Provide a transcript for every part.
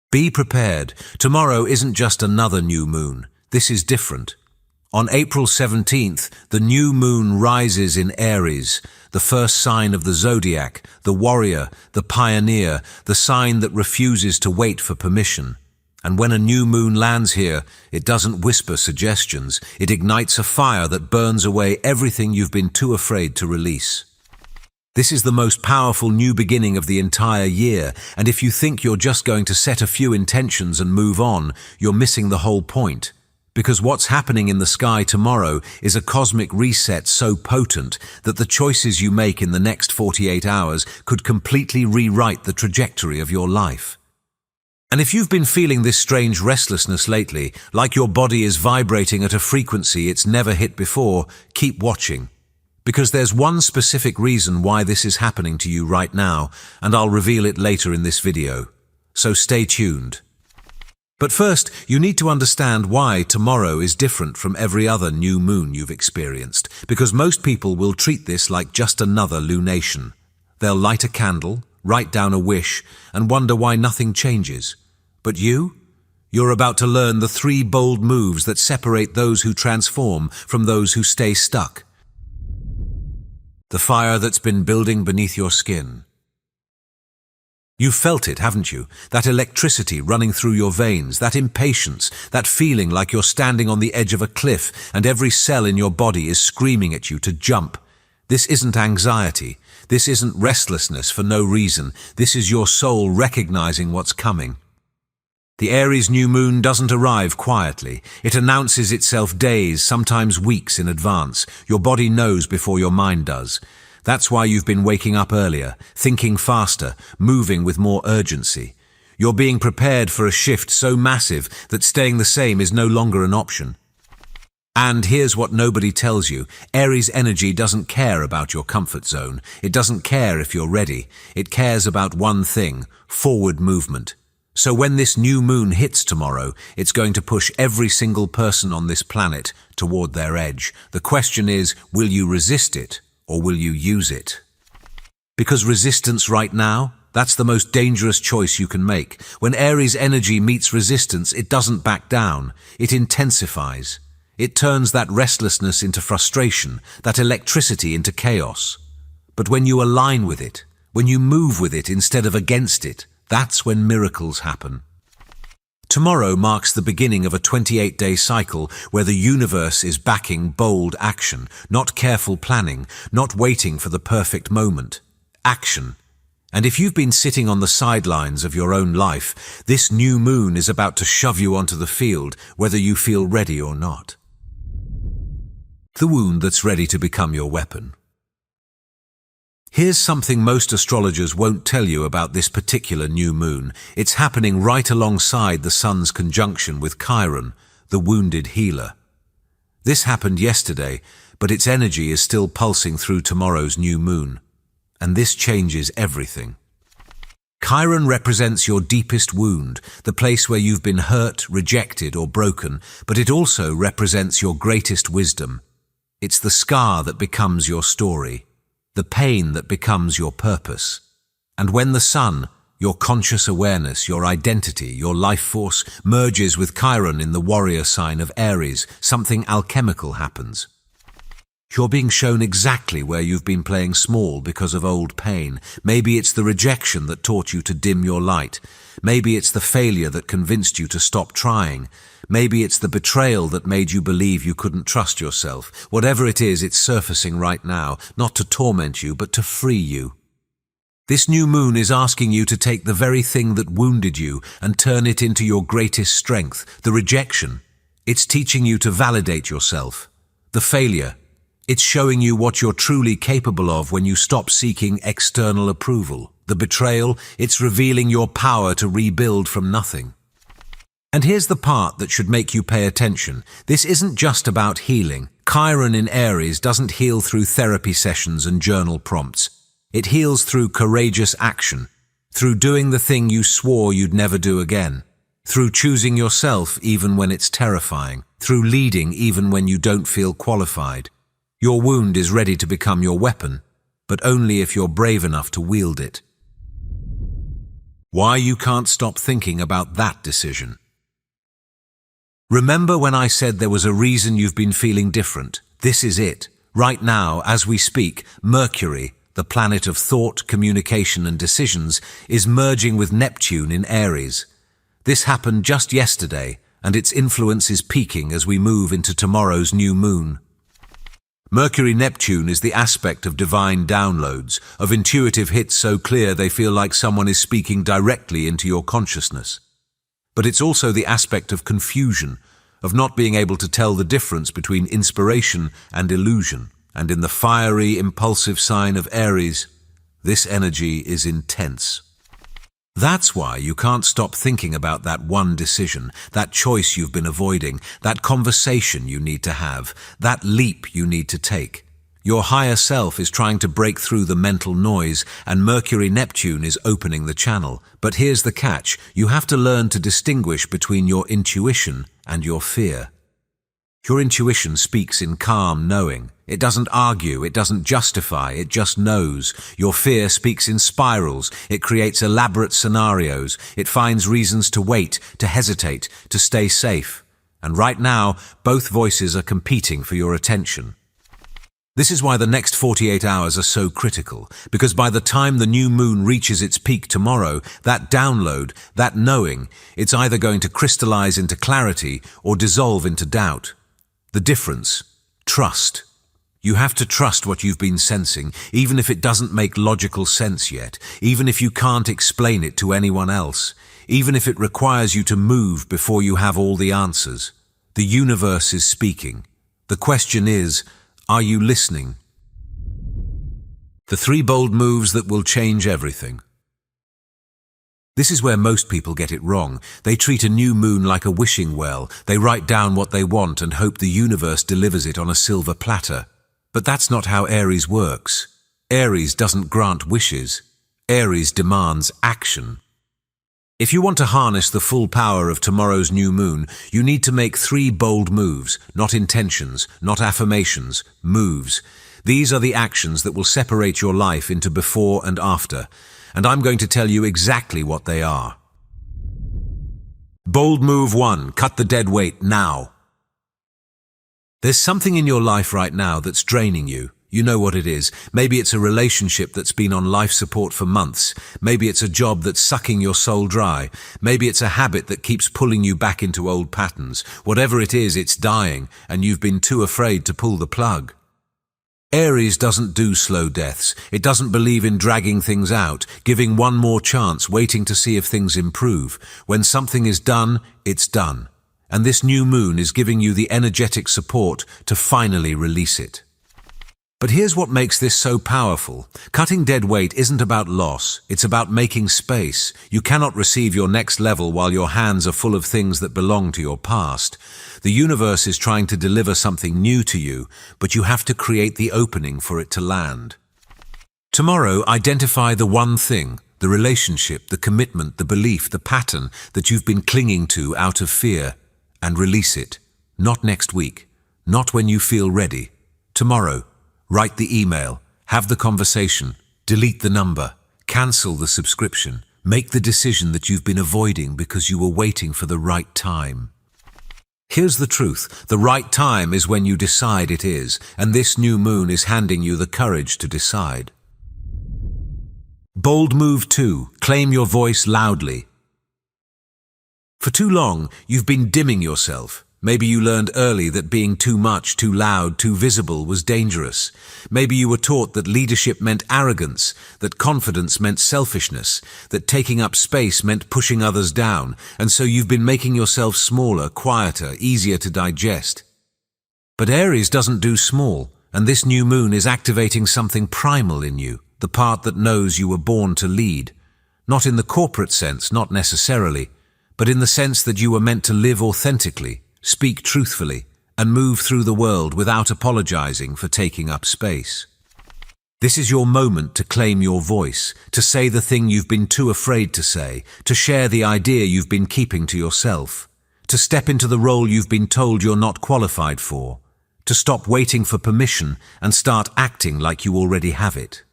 Be prepared. Tomorrow isn't just another new moon. This is different. On April 17th, the new moon rises in Aries, the first sign of the zodiac, the warrior, the pioneer, the sign that refuses to wait for permission. And when a new moon lands here, it doesn't whisper suggestions. It ignites a fire that burns away everything you've been too afraid to release. This is the most powerful new beginning of the entire year, and if you think you're just going to set a few intentions and move on, you're missing the whole point. Because what's happening in the sky tomorrow is a cosmic reset so potent that the choices you make in the next 48 hours could completely rewrite the trajectory of your life. And if you've been feeling this strange restlessness lately, like your body is vibrating at a frequency it's never hit before, keep watching. Because there's one specific reason why this is happening to you right now, and I'll reveal it later in this video. So stay tuned. But first, you need to understand why tomorrow is different from every other new moon you've experienced, because most people will treat this like just another lunation. They'll light a candle, write down a wish, and wonder why nothing changes. But you're about to learn the 3 bold moves that separate those who transform from those who stay stuck. The fire that's been building beneath your skin. You've felt it, haven't you? That electricity running through your veins, that impatience, that feeling like you're standing on the edge of a cliff and every cell in your body is screaming at you to jump. This isn't anxiety. This isn't restlessness for no reason. This is your soul recognizing what's coming. The Aries new moon doesn't arrive quietly. It announces itself days, sometimes weeks in advance. Your body knows before your mind does. That's why you've been waking up earlier, thinking faster, moving with more urgency. You're being prepared for a shift so massive that staying the same is no longer an option. And here's what nobody tells you. Aries energy doesn't care about your comfort zone. It doesn't care if you're ready. It cares about one thing: forward movement. So when this new moon hits tomorrow, it's going to push every single person on this planet toward their edge. The question is, will you resist it or will you use it? Because resistance right now, that's the most dangerous choice you can make. When Aries energy meets resistance, it doesn't back down. It intensifies. It turns that restlessness into frustration, that electricity into chaos. But when you align with it, when you move with it instead of against it, that's when miracles happen. Tomorrow marks the beginning of a 28-day cycle where the universe is backing bold action, not careful planning, not waiting for the perfect moment. Action. And if you've been sitting on the sidelines of your own life, this new moon is about to shove you onto the field, whether you feel ready or not. The wound that's ready to become your weapon. Here's something most astrologers won't tell you about this particular new moon. It's happening right alongside the sun's conjunction with Chiron, the wounded healer. This happened yesterday, but its energy is still pulsing through tomorrow's new moon. And this changes everything. Chiron represents your deepest wound, the place where you've been hurt, rejected, or broken, but it also represents your greatest wisdom. It's the scar that becomes your story. The pain that becomes your purpose. And when the sun, your conscious awareness, your identity, your life force, merges with Chiron in the warrior sign of Aries, something alchemical happens. You're being shown exactly where you've been playing small because of old pain. Maybe it's the rejection that taught you to dim your light. Maybe it's the failure that convinced you to stop trying. Maybe it's the betrayal that made you believe you couldn't trust yourself. Whatever it is, it's surfacing right now, not to torment you, but to free you. This new moon is asking you to take the very thing that wounded you and turn it into your greatest strength, the rejection. It's teaching you to validate yourself. The failure. It's showing you what you're truly capable of when you stop seeking external approval. The betrayal. It's revealing your power to rebuild from nothing. And here's the part that should make you pay attention. This isn't just about healing. Chiron in Aries doesn't heal through therapy sessions and journal prompts. It heals through courageous action, through doing the thing you swore you'd never do again, through choosing yourself even when it's terrifying, through leading even when you don't feel qualified. Your wound is ready to become your weapon, but only if you're brave enough to wield it. Why you can't stop thinking about that decision. Remember when I said there was a reason you've been feeling different? This is it. Right now, as we speak, Mercury, the planet of thought, communication and decisions, is merging with Neptune in Aries. This happened just yesterday, and its influence is peaking as we move into tomorrow's new moon. Mercury-Neptune is the aspect of divine downloads, of intuitive hits so clear they feel like someone is speaking directly into your consciousness. But it's also the aspect of confusion, of not being able to tell the difference between inspiration and illusion. And in the fiery, impulsive sign of Aries, this energy is intense. That's why you can't stop thinking about that one decision, that choice you've been avoiding, that conversation you need to have, that leap you need to take. Your higher self is trying to break through the mental noise, and Mercury-Neptune is opening the channel. But here's the catch: you have to learn to distinguish between your intuition and your fear. Your intuition speaks in calm knowing. It doesn't argue, it doesn't justify, it just knows. Your fear speaks in spirals. It creates elaborate scenarios. It finds reasons to wait, to hesitate, to stay safe. And right now, both voices are competing for your attention. This is why the next 48 hours are so critical, because by the time the new moon reaches its peak tomorrow, that download, that knowing, it's either going to crystallize into clarity or dissolve into doubt. The difference: trust. You have to trust what you've been sensing, even if it doesn't make logical sense yet, even if you can't explain it to anyone else, even if it requires you to move before you have all the answers. The universe is speaking. The question is, are you listening? The 3 bold moves that will change everything. This is where most people get it wrong. They treat a new moon like a wishing well. They write down what they want and hope the universe delivers it on a silver platter. But that's not how Aries works. Aries doesn't grant wishes. Aries demands action. If you want to harness the full power of tomorrow's new moon, you need to make 3 bold moves, not intentions, not affirmations, moves. These are the actions that will separate your life into before and after, and I'm going to tell you exactly what they are. Bold move 1, cut the dead weight now. There's something in your life right now that's draining you. You know what it is. Maybe it's a relationship that's been on life support for months. Maybe it's a job that's sucking your soul dry. Maybe it's a habit that keeps pulling you back into old patterns. Whatever it is, it's dying, and you've been too afraid to pull the plug. Aries doesn't do slow deaths. It doesn't believe in dragging things out, giving one more chance, waiting to see if things improve. When something is done, it's done. And this new moon is giving you the energetic support to finally release it. But here's what makes this so powerful. Cutting dead weight isn't about loss, it's about making space. You cannot receive your next level while your hands are full of things that belong to your past. The universe is trying to deliver something new to you, but you have to create the opening for it to land. Tomorrow, identify the one thing, the relationship, the commitment, the belief, the pattern that you've been clinging to out of fear, and release it. Not next week, not when you feel ready. Tomorrow. Write the email, have the conversation, delete the number, cancel the subscription, make the decision that you've been avoiding because you were waiting for the right time. Here's the truth. The right time is when you decide it is, and this new moon is handing you the courage to decide. Bold move 2. Claim your voice loudly. For too long, you've been dimming yourself. Maybe you learned early that being too much, too loud, too visible was dangerous. Maybe you were taught that leadership meant arrogance, that confidence meant selfishness, that taking up space meant pushing others down, and so you've been making yourself smaller, quieter, easier to digest. But Aries doesn't do small, and this new moon is activating something primal in you, the part that knows you were born to lead. Not in the corporate sense, not necessarily, but in the sense that you were meant to live authentically, speak truthfully, and move through the world without apologizing for taking up space. This is your moment to claim your voice, to say the thing you've been too afraid to say, to share the idea you've been keeping to yourself, to step into the role you've been told you're not qualified for, to stop waiting for permission and start acting like you already have it.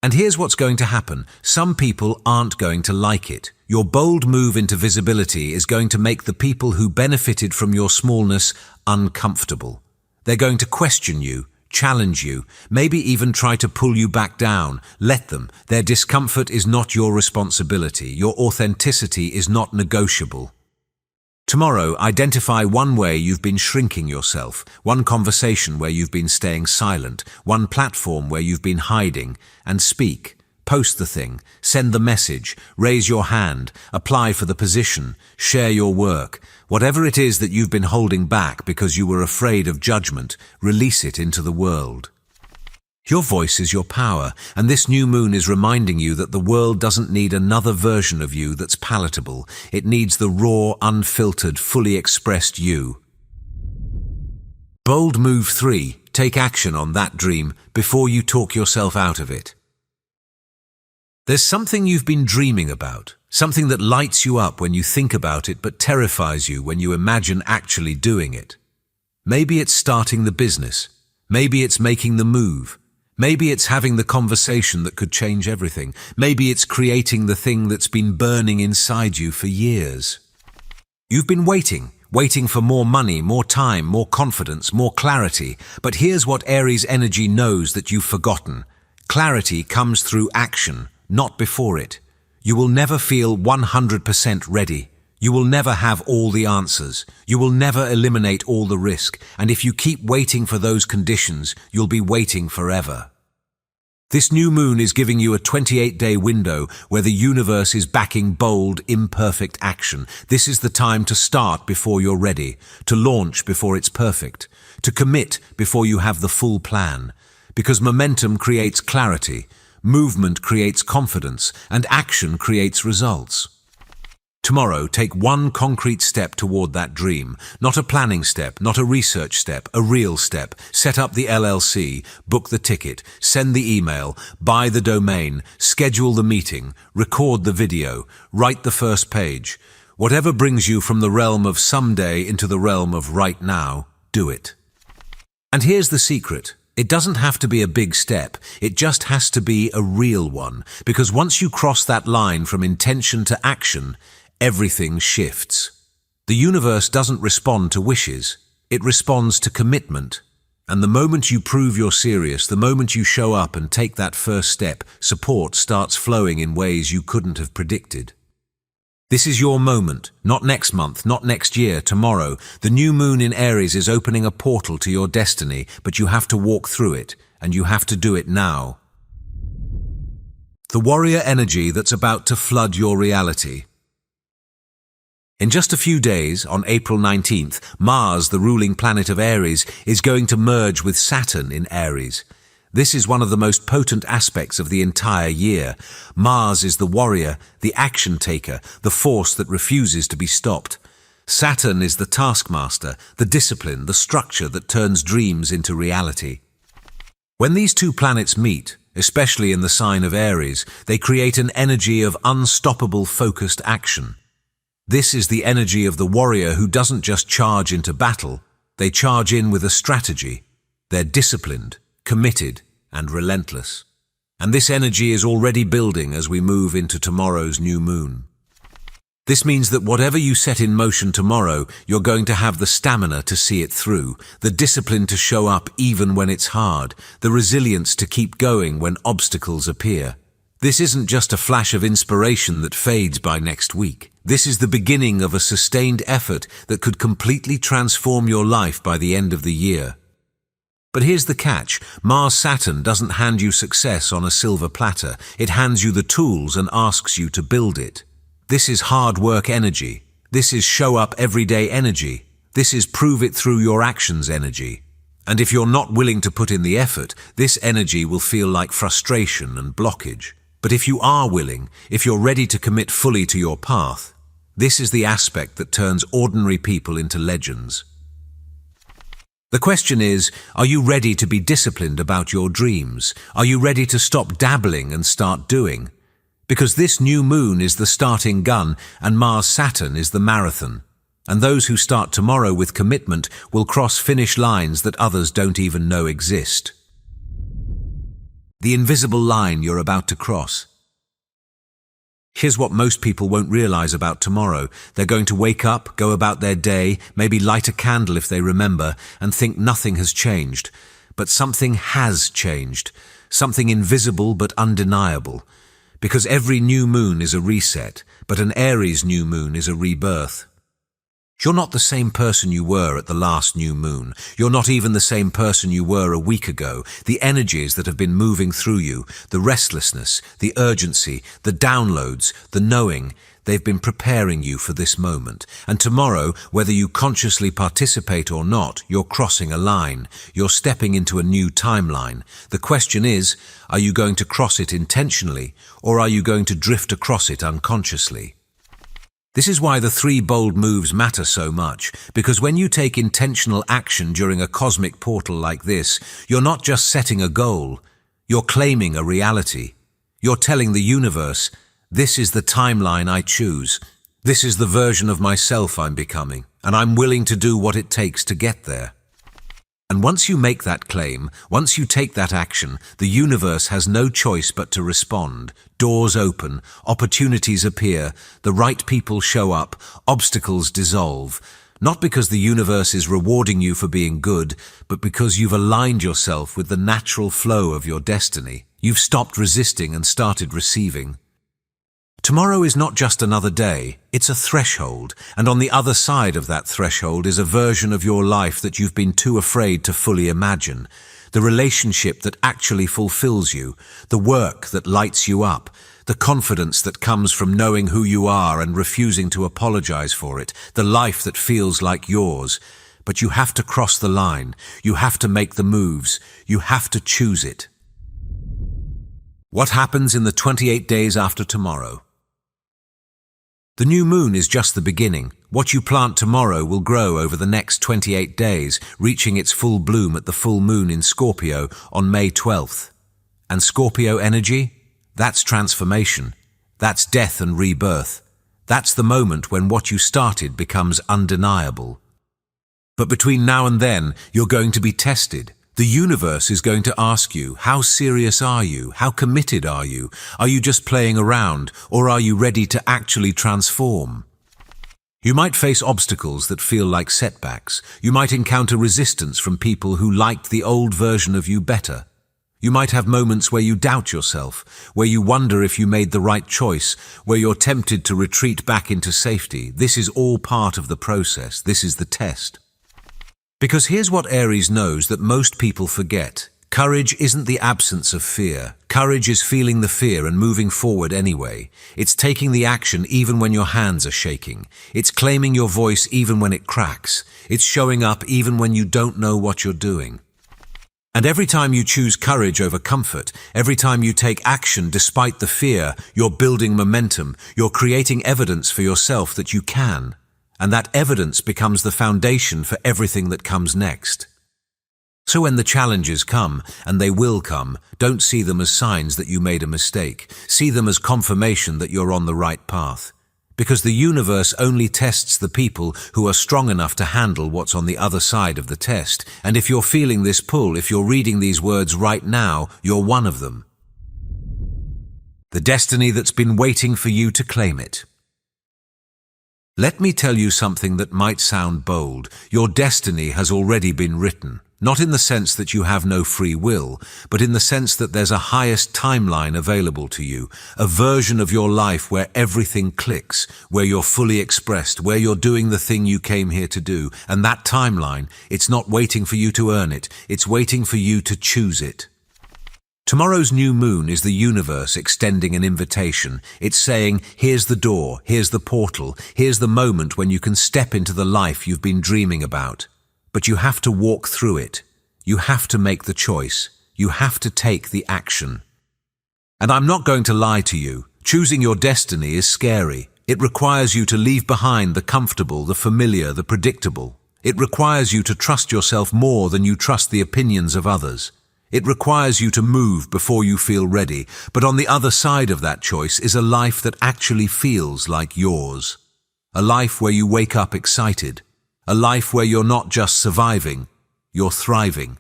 And here's what's going to happen. Some people aren't going to like it. Your bold move into visibility is going to make the people who benefited from your smallness uncomfortable. They're going to question you, challenge you, maybe even try to pull you back down. Let them. Their discomfort is not your responsibility. Your authenticity is not negotiable. Tomorrow, identify one way you've been shrinking yourself, one conversation where you've been staying silent, one platform where you've been hiding, and speak. Post the thing, send the message, raise your hand, apply for the position, share your work. Whatever it is that you've been holding back because you were afraid of judgment, release it into the world. Your voice is your power, and this new moon is reminding you that the world doesn't need another version of you that's palatable. It needs the raw, unfiltered, fully expressed you. Bold move 3. Take action on that dream before you talk yourself out of it. There's something you've been dreaming about, something that lights you up when you think about it but terrifies you when you imagine actually doing it. Maybe it's starting the business. Maybe it's making the move. Maybe it's having the conversation that could change everything. Maybe it's creating the thing that's been burning inside you for years. You've been waiting for more money, more time, more confidence, more clarity. But here's what Aries energy knows that you've forgotten. Clarity comes through action, not before it. You will never feel 100% ready. You will never have all the answers. You will never eliminate all the risk. And if you keep waiting for those conditions, you'll be waiting forever. This new moon is giving you a 28-day window where the universe is backing bold, imperfect action. This is the time to start before you're ready, to launch before it's perfect, to commit before you have the full plan. Because momentum creates clarity, movement creates confidence, and action creates results. Tomorrow, take one concrete step toward that dream. Not a planning step, not a research step, a real step. Set up the LLC, book the ticket, send the email, buy the domain, schedule the meeting, record the video, write the first page. Whatever brings you from the realm of someday into the realm of right now, do it. And here's the secret. It doesn't have to be a big step. It just has to be a real one. Because once you cross that line from intention to action, everything shifts. The universe doesn't respond to wishes. It responds to commitment. And the moment you prove you're serious, the moment you show up and take that first step, support starts flowing in ways you couldn't have predicted. This is your moment, not next month, not next year, tomorrow. The new moon in Aries is opening a portal to your destiny, but you have to walk through it, and you have to do it now. The warrior energy that's about to flood your reality. In just a few days, on April 19th, Mars, the ruling planet of Aries, is going to merge with Saturn in Aries. This is one of the most potent aspects of the entire year. Mars is the warrior, the action taker, the force that refuses to be stopped. Saturn is the taskmaster, the discipline, the structure that turns dreams into reality. When these two planets meet, especially in the sign of Aries, they create an energy of unstoppable focused action. This is the energy of the warrior who doesn't just charge into battle, they charge in with a strategy. They're disciplined, committed, and relentless. And this energy is already building as we move into tomorrow's new moon. This means that whatever you set in motion tomorrow, you're going to have the stamina to see it through, the discipline to show up even when it's hard, the resilience to keep going when obstacles appear. This isn't just a flash of inspiration that fades by next week. This is the beginning of a sustained effort that could completely transform your life by the end of the year. But here's the catch. Mars-Saturn doesn't hand you success on a silver platter. It hands you the tools and asks you to build it. This is hard work energy. This is show up everyday energy. This is prove it through your actions energy. And if you're not willing to put in the effort, this energy will feel like frustration and blockage. But if you are willing, if you're ready to commit fully to your path, this is the aspect that turns ordinary people into legends. The question is, are you ready to be disciplined about your dreams? Are you ready to stop dabbling and start doing? Because this new moon is the starting gun and Mars-Saturn is the marathon. And those who start tomorrow with commitment will cross finish lines that others don't even know exist. the invisible line you're about to cross. Here's what most people won't realize about tomorrow. They're going to wake up, go about their day, maybe light a candle if they remember, and think nothing has changed. But something has changed. Something invisible but undeniable. Because every new moon is a reset, but an Aries new moon is a rebirth. You're not the same person you were at the last new moon. You're not even the same person you were a week ago. The energies that have been moving through you, the restlessness, the urgency, the downloads, the knowing, they've been preparing you for this moment. And tomorrow, whether you consciously participate or not, you're crossing a line. You're stepping into a new timeline. The question is, are you going to cross it intentionally, or are you going to drift across it unconsciously? This is why the 3 bold moves matter so much, because when you take intentional action during a cosmic portal like this, you're not just setting a goal, you're claiming a reality. You're telling the universe, this is the timeline I choose. This is the version of myself I'm becoming, and I'm willing to do what it takes to get there. And once you make that claim, once you take that action, the universe has no choice but to respond. Doors open, opportunities appear, the right people show up, obstacles dissolve. Not because the universe is rewarding you for being good, but because you've aligned yourself with the natural flow of your destiny. You've stopped resisting and started receiving. Tomorrow is not just another day, it's a threshold, and on the other side of that threshold is a version of your life that you've been too afraid to fully imagine. The relationship that actually fulfills you, the work that lights you up, the confidence that comes from knowing who you are and refusing to apologize for it, the life that feels like yours. But you have to cross the line, you have to make the moves, you have to choose it. What happens in the 28 days after tomorrow? The new moon is just the beginning. What you plant tomorrow will grow over the next 28 days, reaching its full bloom at the full moon in Scorpio on May 12th. And Scorpio energy? That's transformation. That's death and rebirth. That's the moment when what you started becomes undeniable. But between now and then, you're going to be tested. The universe is going to ask you, how serious are you? How committed are you? Are you just playing around, or are you ready to actually transform? You might face obstacles that feel like setbacks. You might encounter resistance from people who liked the old version of you better. You might have moments where you doubt yourself, where you wonder if you made the right choice, where you're tempted to retreat back into safety. This is all part of the process. This is the test. Because here's what Aries knows that most people forget. Courage isn't the absence of fear. Courage is feeling the fear and moving forward anyway. It's taking the action even when your hands are shaking. It's claiming your voice even when it cracks. It's showing up even when you don't know what you're doing. And every time you choose courage over comfort, every time you take action despite the fear, you're building momentum. You're creating evidence for yourself that you can. And that evidence becomes the foundation for everything that comes next. So when the challenges come, and they will come, don't see them as signs that you made a mistake. See them as confirmation that you're on the right path. Because the universe only tests the people who are strong enough to handle what's on the other side of the test. And if you're feeling this pull, if you're reading these words right now, you're one of them. The destiny that's been waiting for you to claim it. Let me tell you something that might sound bold. Your destiny has already been written. Not in the sense that you have no free will, but in the sense that there's a highest timeline available to you, a version of your life where everything clicks, where you're fully expressed, where you're doing the thing you came here to do. And that timeline, it's not waiting for you to earn it, it's waiting for you to choose it. Tomorrow's new moon is the universe extending an invitation. It's saying, here's the door, here's the portal, here's the moment when you can step into the life you've been dreaming about. But you have to walk through it. You have to make the choice. You have to take the action. And I'm not going to lie to you. Choosing your destiny is scary. It requires you to leave behind the comfortable, the familiar, the predictable. It requires you to trust yourself more than you trust the opinions of others. It requires you to move before you feel ready, but on the other side of that choice is a life that actually feels like yours. A life where you wake up excited. A life where you're not just surviving, you're thriving.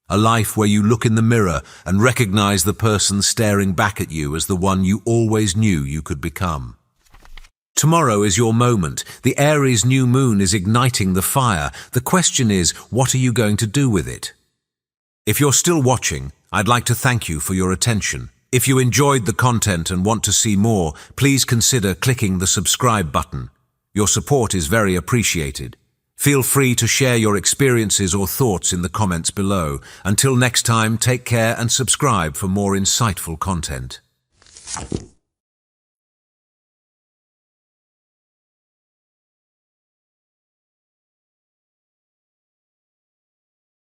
A life where you look in the mirror and recognize the person staring back at you as the one you always knew you could become. Tomorrow is your moment. The Aries new moon is igniting the fire. The question is, what are you going to do with it? If you're still watching, I'd like to thank you for your attention. If you enjoyed the content and want to see more, please consider clicking the subscribe button. Your support is very appreciated. Feel free to share your experiences or thoughts in the comments below. Until next time, take care and subscribe for more insightful content.